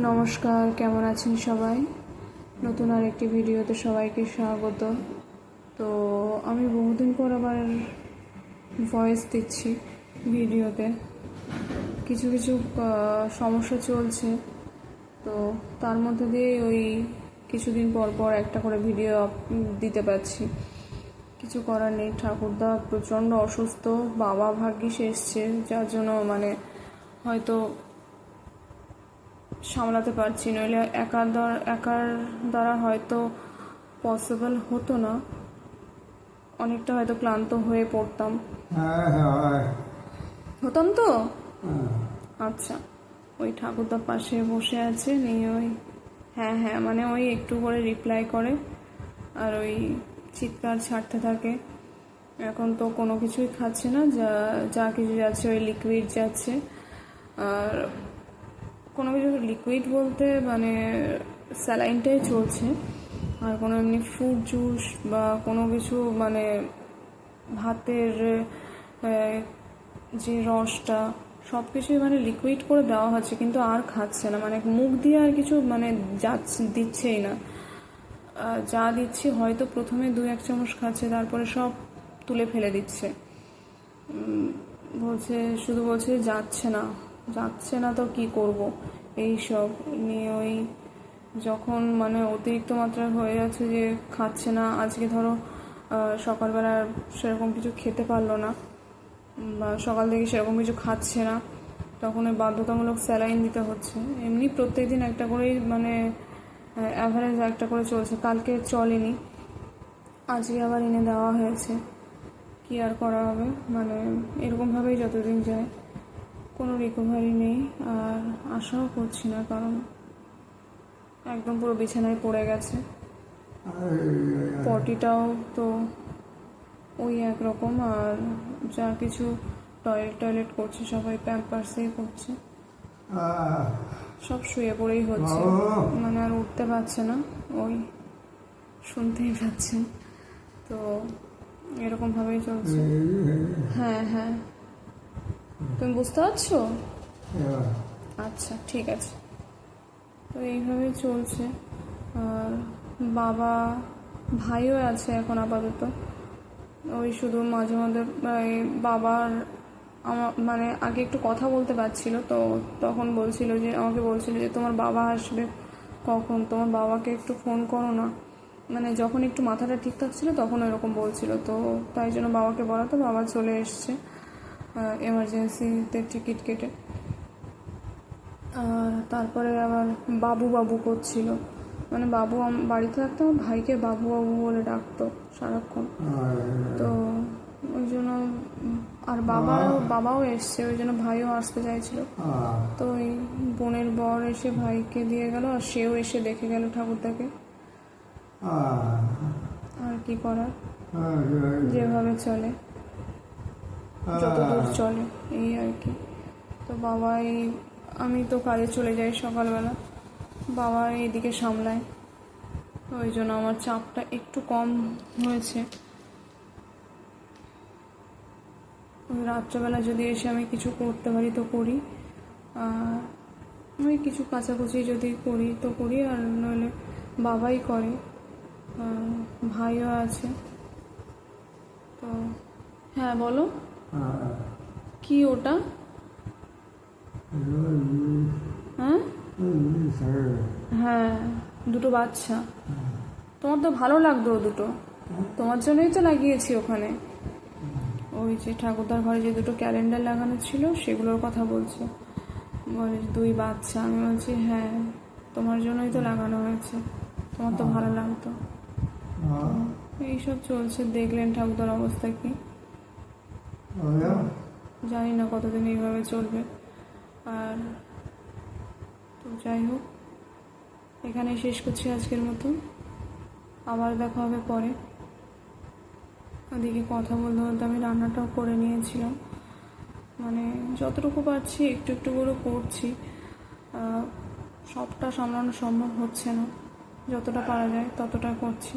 নমস্কার, কেমন আছেন সবাই? নতুন আর একটি ভিডিওতে সবাইকে স্বাগত। তো আমি বহুদিন পর আবার ভয়েস দিচ্ছি ভিডিওতে। কিছু কিছু সমস্যা চলছে, তো তার মধ্যে দিয়ে ওই কিছুদিন পর পর একটা করে ভিডিও দিতে পারছি। কিছু করার নেই, ঠাকুরদা প্রচণ্ড অসুস্থ, বাবা ভাগ্যিস এসছে, যার জন্য হয়তো সামলাতে পারছি, নইলে একার দ্বারা হয়তো পসিবল হতো না। অনেকটা হয়তো ক্লান্ত হয়ে পড়তাম। হতাম তো। আচ্ছা, ওই ঠাকুরদার পাশে বসে আছে, নিয়ে ওই হ্যাঁ হ্যাঁ মানে ওই একটু করে রিপ্লাই করে আর ওই চিৎকার ছাড়তে থাকে। এখন তো কোনো কিছুই খাচ্ছে না, যা কিছু যাচ্ছে ওই লিকুইড যাচ্ছে। আর কোনো কিছু লিকুইড বলতে স্যালাইনটাই চলছে, আর কোনো এমনি ফ্রুট জুস বা কোনো কিছু ভাতের যে রসটা সব কিছুই লিকুইড করে দেওয়া হচ্ছে, কিন্তু আর খাচ্ছে না। মুখ দিয়ে আর কিছু দিচ্ছেই না। যা দিচ্ছি হয়তো প্রথমে 2-1 চামচ খাচ্ছে, তারপরে সব তুলে ফেলে দিচ্ছে। শুধু বলছে যাচ্ছে না তো কি করব, এই সব নিয়ে ওই যখন অতিরিক্ত মাত্রায় হয়ে যাচ্ছে যে খাচ্ছে না। আজকে ধরো সকালবেলা সেরকম কিছু খেতে পারলো না, বা সকাল থেকে সেরকম কিছু খাচ্ছে না, তখন ওই বাধ্যতামূলক স্যালাইন দিতে হচ্ছে। এমনি প্রত্যেকদিন একটা করেই অ্যাভারেজ একটা করে চলছে। কালকে চলেনি, আজকে আবার এনে দেওয়া হয়েছে। কি আর করা হবে, এরকমভাবেই যতদিন যায়, কোনো রিকভারি নেই। আর আশাও করছি না, কারণ একদম পুরো বিছানায় পড়ে গেছে। পটিটাও তো ওই একরকম, আর যা কিছু টয়লেট করছে সবাই প্যাম্পার্সেই করছে, সব শুয়ে পড়েই হচ্ছে। আর উঠতে পারছে না, ওই শুনতেই পাচ্ছেন। তো এরকমভাবেই চলছে। হ্যাঁ হ্যাঁ, তুমি বুঝতে পারছো? আচ্ছা, ঠিক আছে। তো এইভাবেই চলছে। আর ভাইও আছে এখন আপাতত। ওই শুধু মাঝে মধ্যে বাবার আগে একটু কথা বলতে পারছিল, তো তখন আমাকে বলছিল যে তোমার বাবা আসবে কখন, তোমার বাবাকে একটু ফোন করো না। যখন একটু মাথাটা ঠিকঠাক ছিল তখন এরকম বলছিল, তো তাই জন্য বাবাকে বলা, তো বাবা চলে এসছে এমার্জেন্সিতে টিকিট কেটে। আর তারপরে আবার বাবু করছিল, বাবু বাড়িতে থাকতো, আমার ভাইকে বাবু বলে ডাকতো সারাক্ষণ। তো ওই জন্য আর বাবাও এসছে, ওই জন্য ভাইও আসতে চাইছিল। তো ওই বোনের বর এসে ভাইকে দিয়ে গেল, আর সেও এসে দেখে গেল ঠাকুরদাকে। আর কি করার, যেভাবে চলে, যতদূর চলে, এই আর কি। তো আমি তো কাজে চলে যাই সকালবেলা, বাবা এইদিকে সামলায়, ওই জন্য আমার চাপটা একটু কম হয়েছে। রাত্রেবেলা যদি এসে আমি কিছু করতে পারি তো করি, আর আমি কিছু কাচাকুচি যদি করি তো করি, আর নইলে বাবাই করে। ভাইও আছে। তো হ্যাঁ বলো, কি ওটা? হ্যাঁ হ্যাঁ, দুটো বাচ্চা। তোমার তো ভালো লাগতো দুটো, তোমার জন্যই তো লাগিয়েছি ওখানে। ওই যে ঠাকুরদার ঘরে যে দুটো ক্যালেন্ডার লাগানো ছিল সেগুলোর কথা বলছে, বলে 2 বাচ্চা। আমি বলছি হ্যাঁ, তোমার জন্যই তো লাগানো হয়েছে, তোমার তো ভালো লাগতো। এইসব চলছে। দেখলেন ঠাকুরদার অবস্থা কি, জানি না কতদিন এইভাবে চলবে। আর তো যাই হোক, এখানেই শেষ করছি আজকের মতো, আবার দেখা হবে পরে। ওদিকে কথা বলতে আমি রান্নাটাও করে নিয়েছিলাম, যতটুকু পারছি একটু একটু করে করছি। সবটা সামলানো সম্ভব হচ্ছে না, যতটা পারা যায় ততটা করছি।